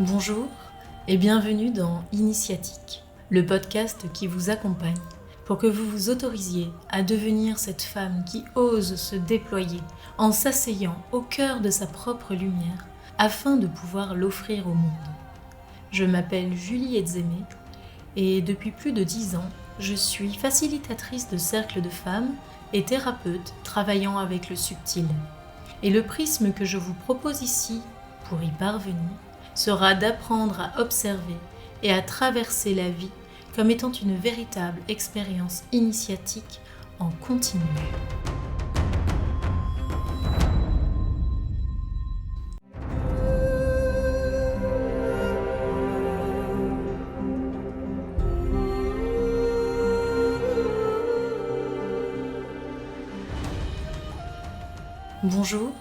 Bonjour et bienvenue dans Initiatique, le podcast qui vous accompagne pour que vous vous autorisiez à devenir cette femme qui ose se déployer en s'asseyant au cœur de sa propre lumière afin de pouvoir l'offrir au monde. Je m'appelle Julie Edzemé et depuis plus de 10 ans, je suis facilitatrice de cercles de femmes et thérapeute travaillant avec le subtil. Et le prisme que je vous propose ici pour y parvenir sera d'apprendre à observer et à traverser la vie comme étant une véritable expérience initiatique en continu. Bonjour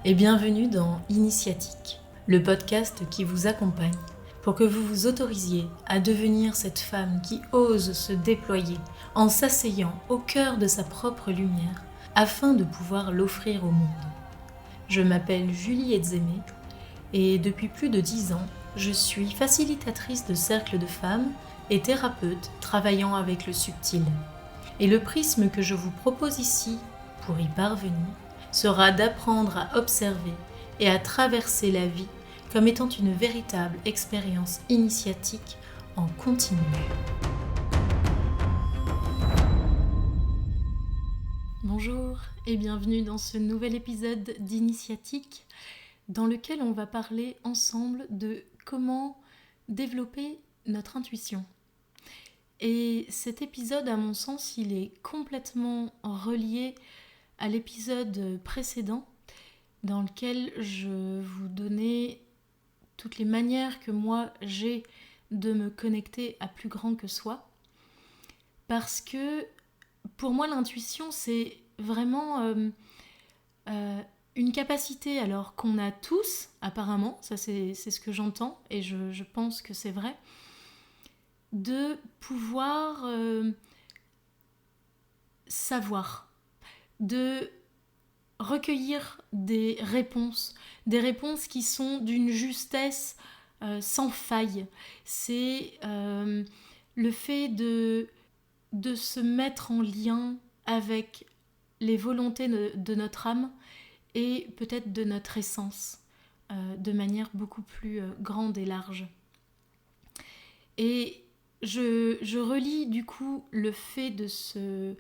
et bienvenue dans Initiatique, le podcast qui vous accompagne pour que vous vous autorisiez à devenir cette femme qui ose se déployer en s'asseyant au cœur de sa propre lumière afin de pouvoir l'offrir au monde. Je m'appelle Julie Edzemé et depuis plus de 10 ans, je suis facilitatrice de cercles de femmes et thérapeute travaillant avec le subtil. Et le prisme que je vous propose ici pour y parvenir sera d'apprendre à observer et à traverser la vie comme étant une véritable expérience initiatique en continu. Bonjour et bienvenue dans ce nouvel épisode d'Initiatique dans lequel on va parler ensemble de comment développer notre intuition. Et cet épisode, à mon sens, il est complètement relié à l'épisode précédent dans lequel je vous donnais toutes les manières que moi j'ai de me connecter à plus grand que soi. Parce que pour moi l'intuition c'est vraiment une capacité alors qu'on a tous apparemment, ça c'est ce que j'entends et je pense que c'est vrai, de pouvoir savoir, de recueillir des réponses qui sont d'une justesse sans faille. C'est le fait de se mettre en lien avec les volontés de notre âme et peut-être de notre essence de manière beaucoup plus grande et large. Et je relie du coup le fait de se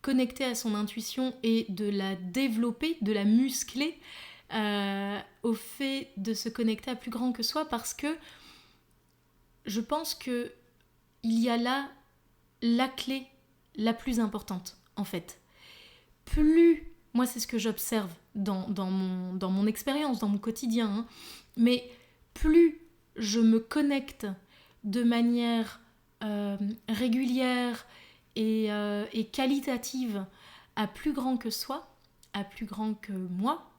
connecter à son intuition et de la développer, de la muscler au fait de se connecter à plus grand que soi parce que je pense que il y a là la clé la plus importante en fait. Plus, moi c'est ce que j'observe dans mon expérience, dans mon quotidien, hein, mais plus je me connecte de manière régulière et qualitative à plus grand que soi, à plus grand que moi,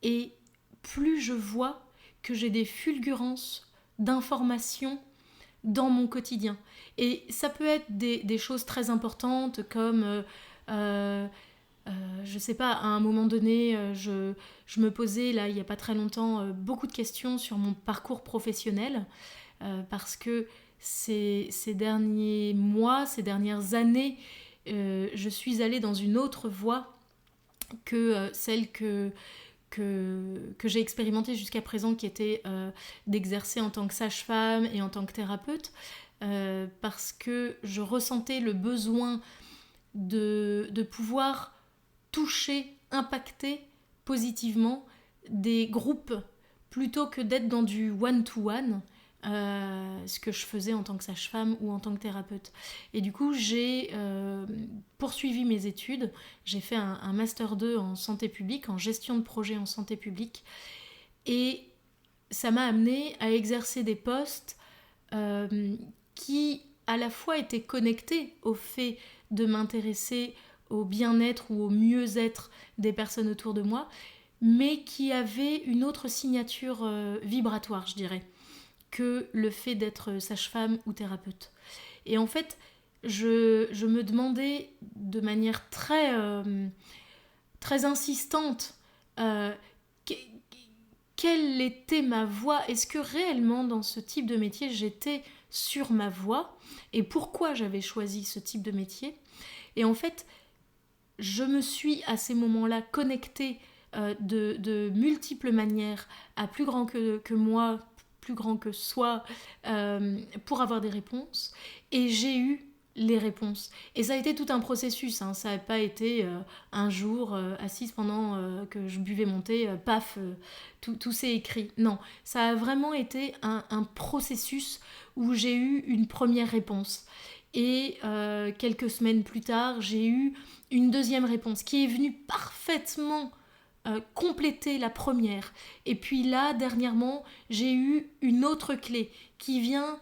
et plus je vois que j'ai des fulgurances d'informations dans mon quotidien. Et ça peut être des choses très importantes comme, je sais pas, à un moment donné, je me posais, là, il n'y a pas très longtemps, beaucoup de questions sur mon parcours professionnel, parce que ces derniers mois, ces dernières années, je suis allée dans une autre voie que celle que j'ai expérimentée jusqu'à présent, qui était d'exercer en tant que sage-femme et en tant que thérapeute, parce que je ressentais le besoin de pouvoir toucher, impacter positivement des groupes plutôt que d'être dans du one-to-one, ce que je faisais en tant que sage-femme ou en tant que thérapeute. Et du coup, j'ai poursuivi mes études. J'ai fait un Master 2 en santé publique, en gestion de projet en santé publique. Et ça m'a amené à exercer des postes qui, à la fois, étaient connectés au fait de m'intéresser au bien-être ou au mieux-être des personnes autour de moi, mais qui avaient une autre signature vibratoire, je dirais, que le fait d'être sage-femme ou thérapeute. Et en fait, je me demandais de manière très insistante quelle était ma voie? Est-ce que réellement dans ce type de métier j'étais sur ma voie? Et pourquoi j'avais choisi ce type de métier? Et en fait, je me suis à ces moments-là connectée de multiples manières à plus grand que moi, plus grand que soi, pour avoir des réponses. Et j'ai eu les réponses. Et ça a été tout un processus, hein. Ça n'a pas été un jour assise pendant que je buvais mon thé, paf, tout s'est écrit. Non, ça a vraiment été un processus où j'ai eu une première réponse. Et quelques semaines plus tard, j'ai eu une deuxième réponse qui est venue parfaitement compléter la première. Et puis là, dernièrement, j'ai eu une autre clé qui vient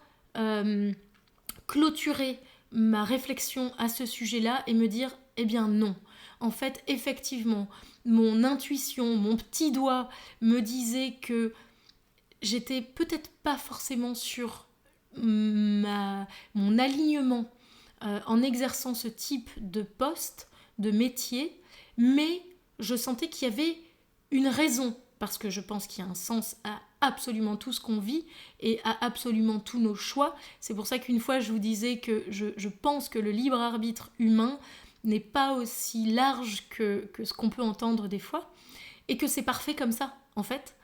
clôturer ma réflexion à ce sujet-là et me dire, eh bien non. En fait, effectivement, mon intuition, mon petit doigt me disait que j'étais peut-être pas forcément sur mon alignement en exerçant ce type de poste, de métier, mais je sentais qu'il y avait une raison, parce que je pense qu'il y a un sens à absolument tout ce qu'on vit et à absolument tous nos choix. C'est pour ça qu'une fois je vous disais que je pense que le libre arbitre humain n'est pas aussi large que ce qu'on peut entendre des fois, et que c'est parfait comme ça, en fait.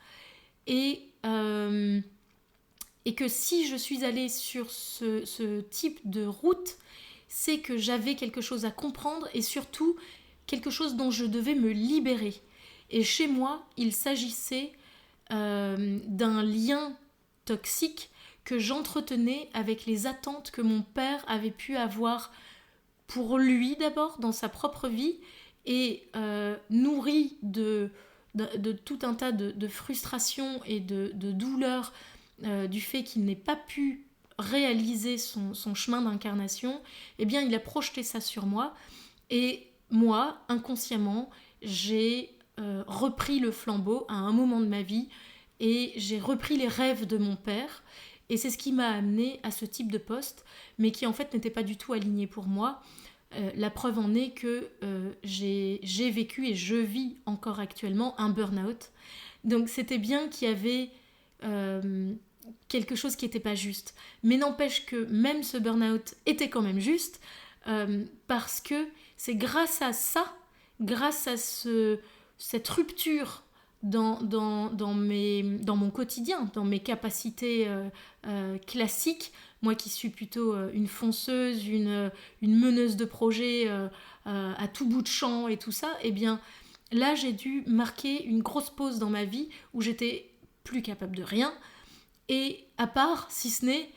Et que si je suis allée sur ce type de route, c'est que j'avais quelque chose à comprendre et surtout quelque chose dont je devais me libérer. Et chez moi, il s'agissait d'un lien toxique que j'entretenais avec les attentes que mon père avait pu avoir pour lui d'abord, dans sa propre vie, et nourri de tout un tas de frustrations et de douleurs du fait qu'il n'ait pas pu réaliser son chemin d'incarnation. Eh bien, il a projeté ça sur moi. Et moi, inconsciemment, j'ai repris le flambeau à un moment de ma vie et j'ai repris les rêves de mon père. Et c'est ce qui m'a amené à ce type de poste, mais qui en fait n'était pas du tout aligné pour moi. La preuve en est que j'ai vécu et je vis encore actuellement un burn-out. Donc c'était bien qu'il y avait quelque chose qui n'était pas juste. Mais n'empêche que même ce burn-out était quand même juste, parce que c'est grâce à ça, grâce à cette rupture dans mon quotidien, dans mes capacités classiques, moi qui suis plutôt une fonceuse, une meneuse de projet à tout bout de champ et tout ça, eh bien là j'ai dû marquer une grosse pause dans ma vie où j'étais plus capable de rien, et à part, si ce n'est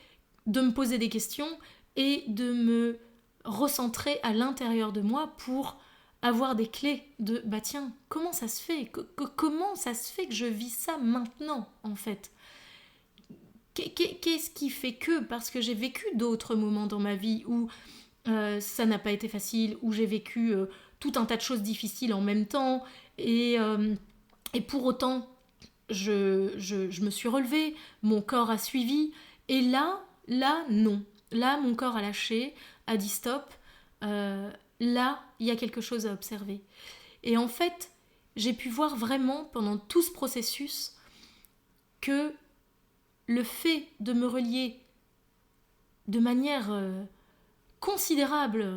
de me poser des questions et de me recentrer à l'intérieur de moi pour avoir des clés de bah tiens, comment ça se fait comment ça se fait que je vis ça maintenant en fait? Qu'est-ce qui fait que, parce que j'ai vécu d'autres moments dans ma vie où ça n'a pas été facile, où j'ai vécu tout un tas de choses difficiles en même temps, et pour autant je me suis relevée, mon corps a suivi, et là non. Là, mon corps a lâché, a dit stop, là, il y a quelque chose à observer. Et en fait, j'ai pu voir vraiment pendant tout ce processus que le fait de me relier de manière considérable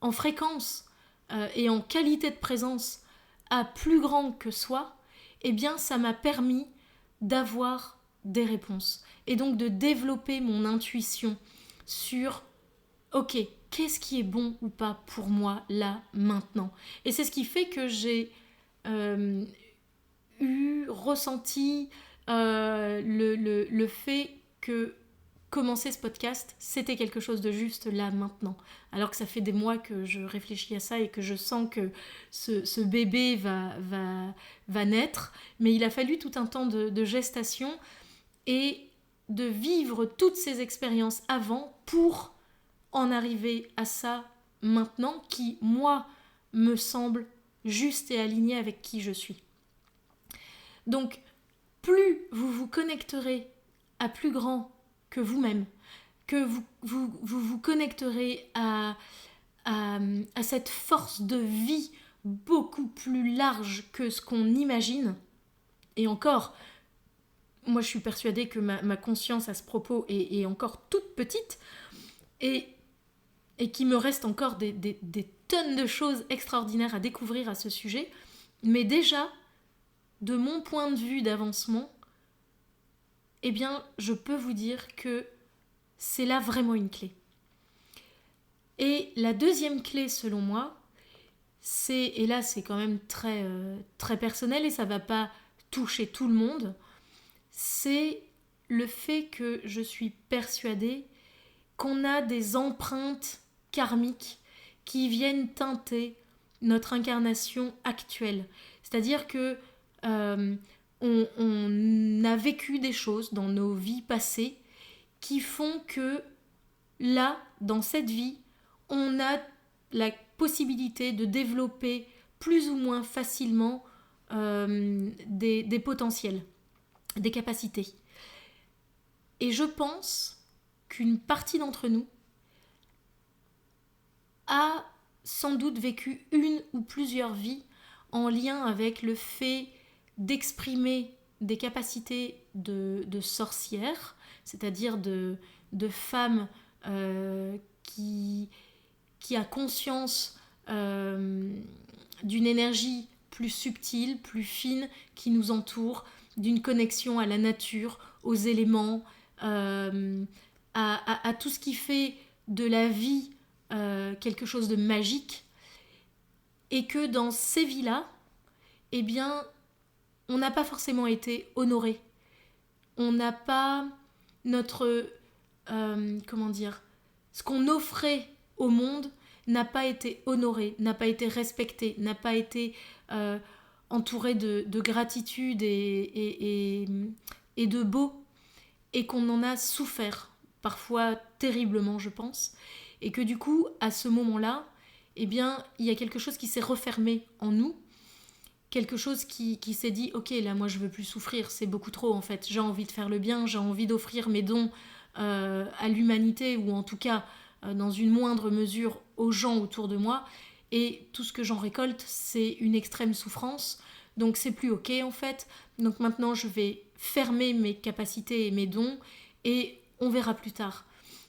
en fréquence et en qualité de présence à plus grand que soi, eh bien ça m'a permis d'avoir des réponses et donc de développer mon intuition sur ok, qu'est-ce qui est bon ou pas pour moi là, maintenant. Et c'est ce qui fait que j'ai ressenti le fait que commencer ce podcast, c'était quelque chose de juste là, maintenant. Alors que ça fait des mois que je réfléchis à ça et que je sens que ce bébé va naître. Mais il a fallu tout un temps de gestation et de vivre toutes ces expériences avant pour en arriver à ça maintenant qui, moi, me semble juste et aligné avec qui je suis. Donc, plus vous vous connecterez à plus grand que vous-même, que vous connecterez à cette force de vie beaucoup plus large que ce qu'on imagine. Et encore, moi je suis persuadée que ma conscience à ce propos est encore toute petite et, et qu'il me reste encore des tonnes de choses extraordinaires à découvrir à ce sujet. Mais déjà, de mon point de vue d'avancement, eh bien, je peux vous dire que c'est là vraiment une clé. Et la deuxième clé, selon moi, et là c'est quand même très personnel et ça va pas toucher tout le monde, c'est le fait que je suis persuadée qu'on a des empreintes karmiques qui viennent teinter notre incarnation actuelle. C'est-à-dire que on a vécu des choses dans nos vies passées qui font que là, dans cette vie, on a la possibilité de développer plus ou moins facilement des potentiels, des capacités. Et je pense qu'une partie d'entre nous a sans doute vécu une ou plusieurs vies en lien avec le fait d'exprimer des capacités de sorcière, c'est-à-dire de femmes qui a conscience d'une énergie plus subtile, plus fine qui nous entoure, d'une connexion à la nature, aux éléments, à tout ce qui fait de la vie quelque chose de magique, et que dans ces vies-là, eh bien, on n'a pas forcément été honoré. On n'a pas notre... comment dire, ce qu'on offrait au monde n'a pas été honoré, n'a pas été respecté, n'a pas été entouré de gratitude et de beau, et qu'on en a souffert, parfois terriblement je pense, et que du coup à ce moment-là, eh bien il y a quelque chose qui s'est refermé en nous, quelque chose qui s'est dit ok, là moi je veux plus souffrir, c'est beaucoup trop en fait, j'ai envie de faire le bien, j'ai envie d'offrir mes dons à l'humanité, ou en tout cas dans une moindre mesure aux gens autour de moi, et tout ce que j'en récolte c'est une extrême souffrance, donc c'est plus ok en fait, donc maintenant je vais fermer mes capacités et mes dons et on verra plus tard.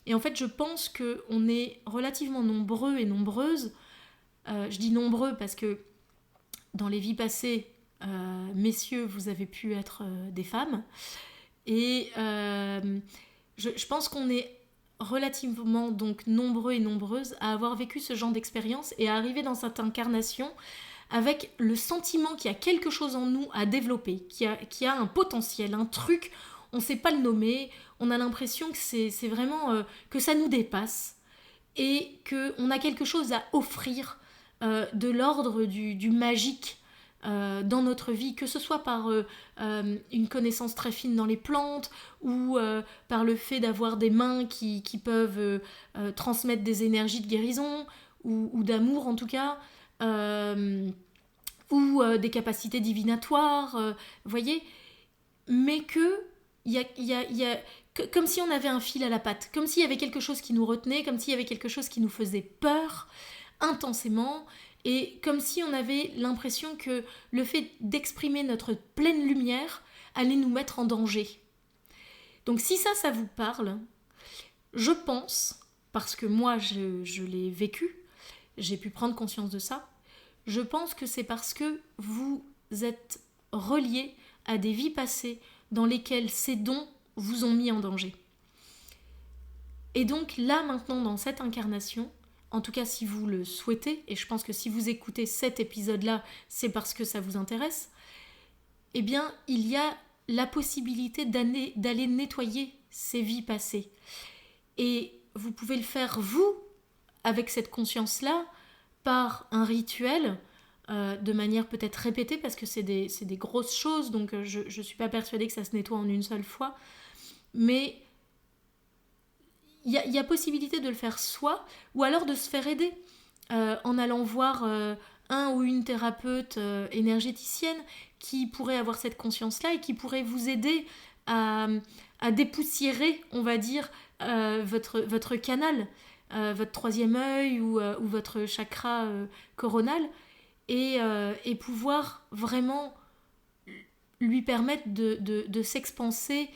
Et en fait je pense qu'on est relativement nombreux et nombreuses, je dis nombreux parce que dans les vies passées, messieurs, vous avez pu être des femmes, et je pense qu'on est relativement donc nombreux et nombreuses à avoir vécu ce genre d'expérience et à arriver dans cette incarnation avec le sentiment qu'il y a quelque chose en nous à développer, qu'il y a un potentiel, un truc, on ne sait pas le nommer, on a l'impression que c'est vraiment que ça nous dépasse et qu'on a quelque chose à offrir de l'ordre du magique dans notre vie, que ce soit par une connaissance très fine dans les plantes ou par le fait d'avoir des mains qui peuvent transmettre des énergies de guérison ou d'amour en tout cas, ou des capacités divinatoires, vous voyez, mais que comme si on avait un fil à la patte, comme s'il y avait quelque chose qui nous retenait, comme s'il y avait quelque chose qui nous faisait peur intensément, et comme si on avait l'impression que le fait d'exprimer notre pleine lumière allait nous mettre en danger. Donc si ça vous parle, je pense, parce que moi je l'ai vécu, j'ai pu prendre conscience de ça, je pense que c'est parce que vous êtes reliés à des vies passées dans lesquelles ces dons vous ont mis en danger. Et donc là maintenant dans cette incarnation, en tout cas si vous le souhaitez, et je pense que si vous écoutez cet épisode-là, c'est parce que ça vous intéresse, eh bien il y a la possibilité d'aller nettoyer ces vies passées. Et vous pouvez le faire vous, avec cette conscience-là, par un rituel, de manière peut-être répétée, parce que c'est des grosses choses, donc je ne suis pas persuadée que ça se nettoie en une seule fois, mais il y a possibilité de le faire soi, ou alors de se faire aider, en allant voir un ou une thérapeute énergéticienne qui pourrait avoir cette conscience-là et qui pourrait vous aider à dépoussiérer, on va dire, votre canal, votre troisième œil ou votre chakra coronal, et pouvoir vraiment lui permettre de s'expanser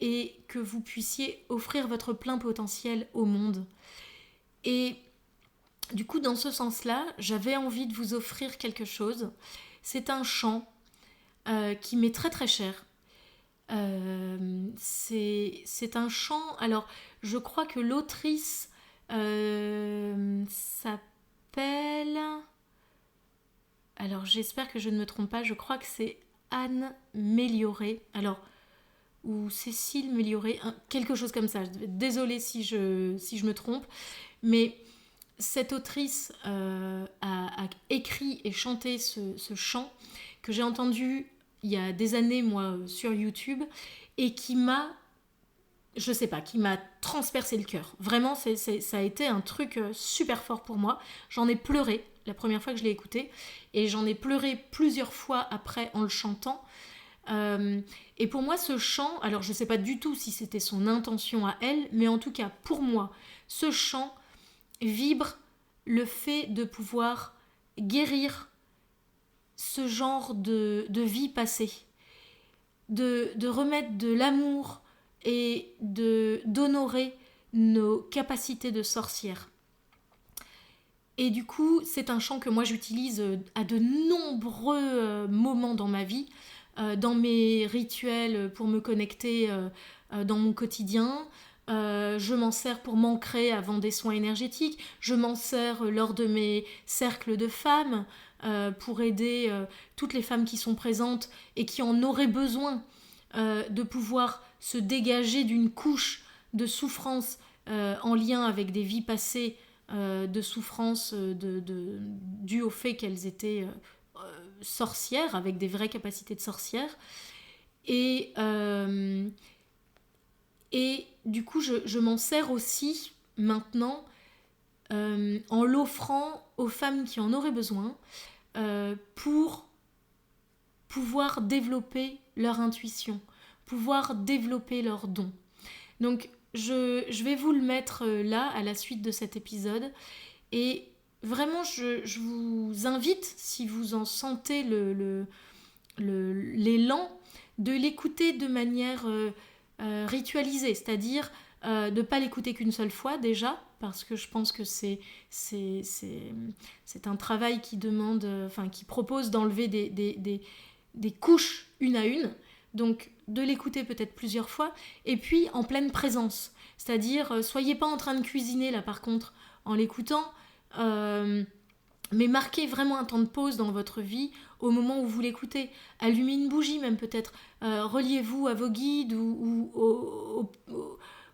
et que vous puissiez offrir votre plein potentiel au monde. Et du coup, dans ce sens-là, j'avais envie de vous offrir quelque chose. C'est un chant qui m'est très très cher. C'est un chant. Alors, je crois que l'autrice s'appelle. Alors, j'espère que je ne me trompe pas. Je crois que c'est Anne Mélioré. Alors, ou Cécile Mélioré, quelque chose comme ça. Désolée si je me trompe. Mais cette autrice a écrit et chanté ce chant que j'ai entendu il y a des années, moi, sur YouTube, et qui m'a, je sais pas, qui m'a transpercé le cœur. Vraiment, ça a été un truc super fort pour moi. J'en ai pleuré la première fois que je l'ai écouté, et j'en ai pleuré plusieurs fois après en le chantant. Et pour moi, ce chant, alors je sais pas du tout si c'était son intention à elle, mais en tout cas, pour moi, ce chant vibre le fait de pouvoir guérir ce genre de vie passée, de remettre de l'amour et d'honorer nos capacités de sorcière. Et du coup, c'est un chant que moi j'utilise à de nombreux moments dans ma vie, dans mes rituels pour me connecter dans mon quotidien. Je m'en sers pour m'ancrer avant des soins énergétiques. Je m'en sers lors de mes cercles de femmes pour aider toutes les femmes qui sont présentes et qui en auraient besoin de pouvoir se dégager d'une couche de souffrance en lien avec des vies passées de souffrance due au fait qu'elles étaient sorcières, avec des vraies capacités de sorcières. Et du coup, je m'en sers aussi maintenant en l'offrant aux femmes qui en auraient besoin pour pouvoir développer leur intuition, pouvoir développer leurs dons. Donc, je vais vous le mettre là, à la suite de cet épisode. Et vraiment, je vous invite, si vous en sentez l'élan, de l'écouter de manière ritualisée, c'est-à-dire de ne pas l'écouter qu'une seule fois déjà, parce que je pense que c'est un travail qui demande, qui propose d'enlever des couches une à une. Donc de l'écouter peut-être plusieurs fois, et puis en pleine présence. C'est-à-dire, soyez pas en train de cuisiner là par contre en l'écoutant, mais marquez vraiment un temps de pause dans votre vie au moment où vous l'écoutez. Allumez une bougie même peut-être, reliez-vous à vos guides ou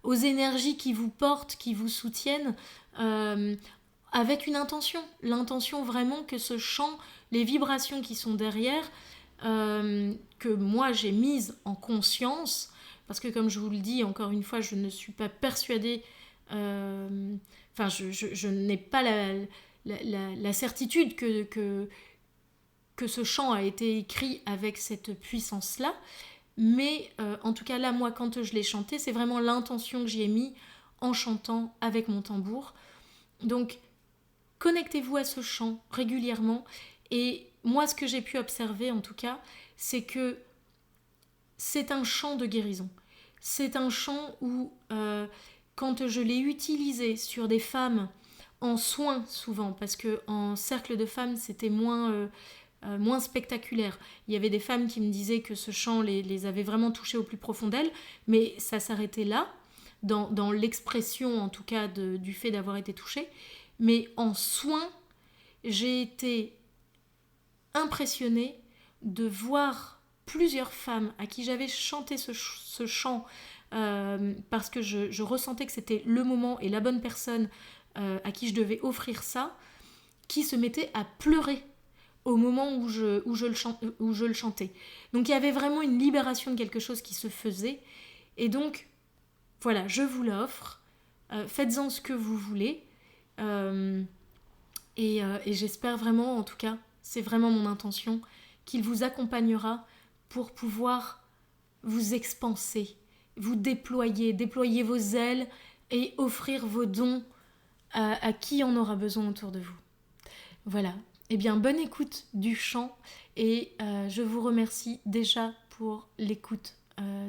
aux énergies qui vous portent, qui vous soutiennent, avec une intention. L'intention vraiment que ce chant, les vibrations qui sont derrière, que moi j'ai mise en conscience, parce que comme je vous le dis encore une fois, je ne suis pas persuadée, je n'ai pas la certitude que ce chant a été écrit avec cette puissance-là, mais en tout cas là, moi quand je l'ai chanté, c'est vraiment l'intention que j'y ai mis en chantant avec mon tambour. Donc connectez-vous à ce chant régulièrement. Et moi, ce que j'ai pu observer, en tout cas, c'est que c'est un chant de guérison. C'est un chant où, quand je l'ai utilisé sur des femmes en soins souvent, parce qu'en cercle de femmes, c'était moins spectaculaire. Il y avait des femmes qui me disaient que ce chant les avait vraiment touchées au plus profond d'elles, mais ça s'arrêtait là, dans l'expression, en tout cas, du fait d'avoir été touchée. Mais en soins, j'ai été impressionnée de voir plusieurs femmes à qui j'avais chanté ce chant parce que je ressentais que c'était le moment et la bonne personne à qui je devais offrir ça, qui se mettaient à pleurer au moment où je le chantais. Donc il y avait vraiment une libération de quelque chose qui se faisait. Et donc, voilà, je vous l'offre. Faites-en ce que vous voulez. Et j'espère vraiment, en tout cas, c'est vraiment mon intention, qu'il vous accompagnera pour pouvoir vous expanser, vous déployer vos ailes et offrir vos dons à qui en aura besoin autour de vous. Voilà. Eh bien, bonne écoute du chant et je vous remercie déjà pour l'écoute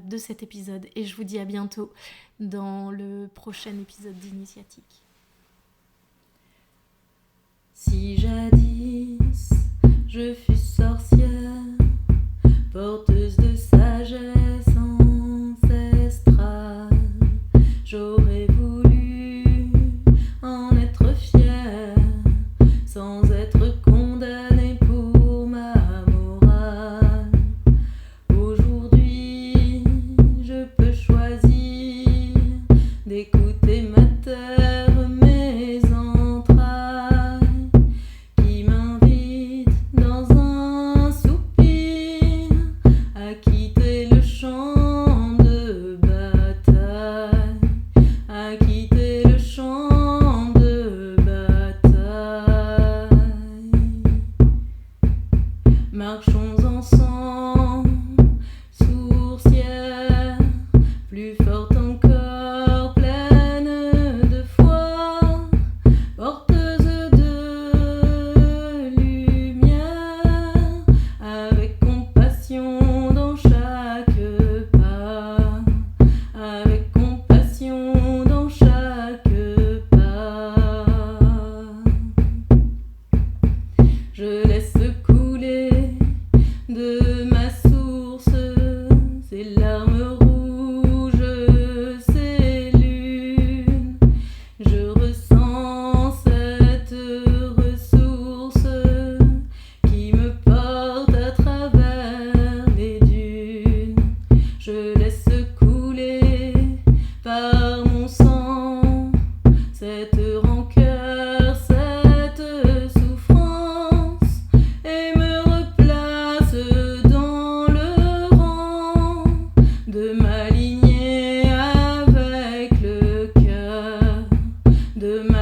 de cet épisode et je vous dis à bientôt dans le prochain épisode d'Initiatique. Si jadis je fus sorcière, porteuse de sagesse ancestrale, j'aurais voulu en être fière, sans être condamnée pour ma morale. Aujourd'hui, je peux choisir d'écouter ma terre, mes entrailles, qui m'invitent dans un soupir à quitter le champ de bataille, à quitter le champ de bataille. Marchons ensemble, sourcière, plus forte encore, pleine de foi, porteuse de lumière, avec compassion dans chaque pas, avec compassion dans chaque pas. Je laisse couler de ma source ces larmes rouges, ces lunes. Je ressens cette ressource qui me porte à travers les dunes. Je laisse couler par mon sang cette rancœur, cette souffrance, et me replace dans le rang de ma lignée avec le cœur, de ma